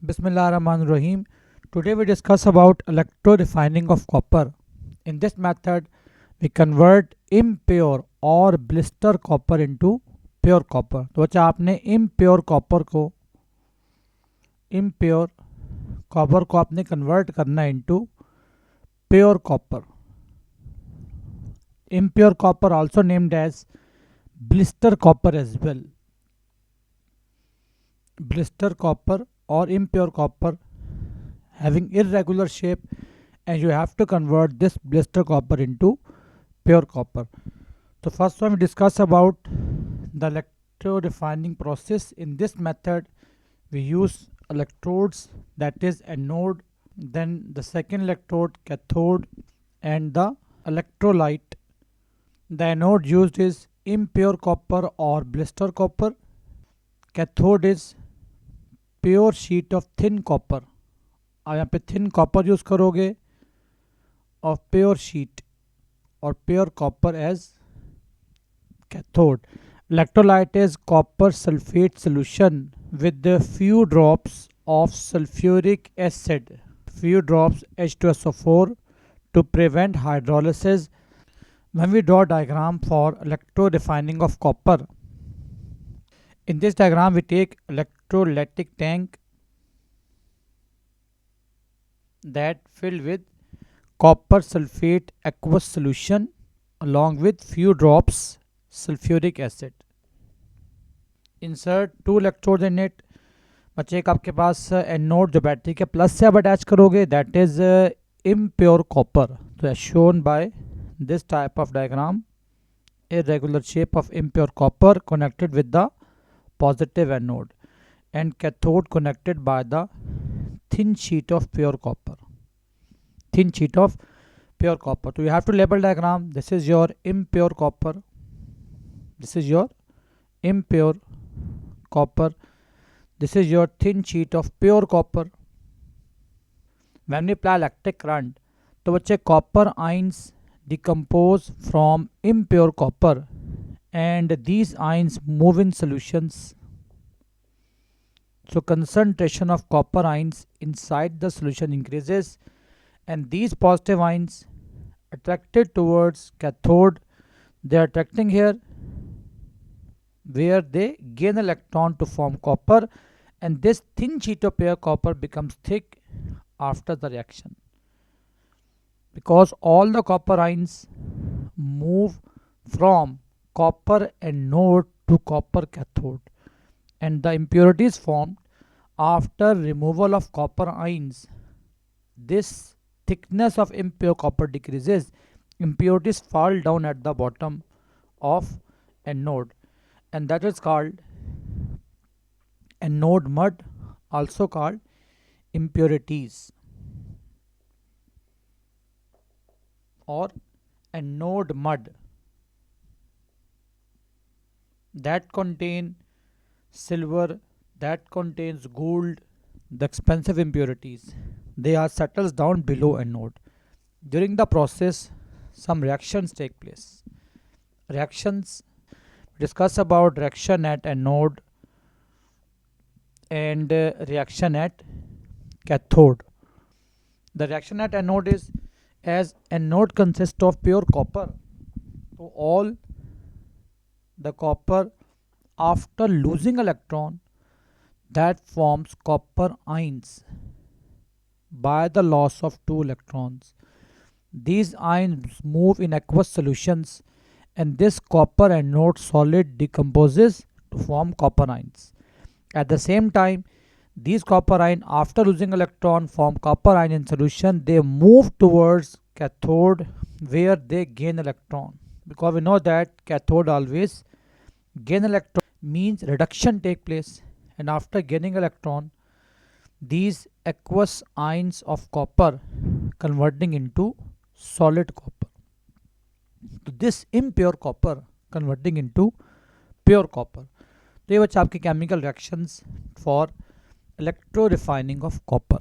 Bismillahirrahmanirrahim. Today we discuss about electro-refining of copper. In this method, we convert impure और blister copper into pure copper. तो बच्चा आपने impure copper को आपने convert करना into pure copper. Impure copper also named as blister copper as well. Blister copper or impure copper having irregular shape, and you have to convert this blister copper into pure copper. So first one we discuss about the electro-refining process. In this method we use electrodes, that is anode, then the second electrode cathode, and the electrolyte. The anode used is impure copper or blister copper. Cathode is pure sheet of thin copper, आप यहाँ पे thin copper use करोगे और pure sheet और pure copper as cathode. Electrolyte is copper sulphate solution with few drops of sulfuric acid, few drops H2SO4 to prevent hydrolysis. When we draw diagram for electro refining of copper, in this diagram we take electrolytic tank that filled with copper sulfate aqueous solution along with few drops sulfuric acid. Insert two electrodes in it. बच्चे एक आपके पास anode जो battery के plus से आप attach करोगे, that is impure copper. So as shown by this type of diagram, irregular shape of impure copper connected with the positive anode and cathode connected by the thin sheet of pure copper. So you have to label diagram. This is your impure copper, this is your impure copper, this is your thin sheet of pure copper. When we apply electric current, तो बच्चे copper ions decompose from impure copper and these ions move in solutions. So concentration of copper ions inside the solution increases, and these positive ions attracted towards cathode, they are attracting here where they gain electron to form copper, and this thin sheet of pure copper becomes thick after the reaction because all the copper ions move from copper anode to copper cathode, and the impurities formed after removal of copper ions, this thickness of impure copper decreases. Impurities fall down at the bottom of anode, and that is called anode mud, also called impurities or anode mud, that contain silver, that contains gold, the expensive impurities. They are settles down below anode. During the process, some reactions take place. Reactions, discuss about reaction at anode and reaction at cathode. The reaction at anode is, as anode consists of pure copper, so all the copper after losing electron that forms copper ions by the loss of two electrons. These ions move in aqueous solutions, and this copper anode solid decomposes to form copper ions. At the same time, these copper ions after losing electron form copper ion in solution. They move towards cathode where they gain electron, because we know that cathode always gain electron, means reduction take place, and after gaining electron these aqueous ions of copper converting into solid copper. So this impure copper converting into pure copper. तो ये बच्चा आपके chemical reactions for electro refining of copper.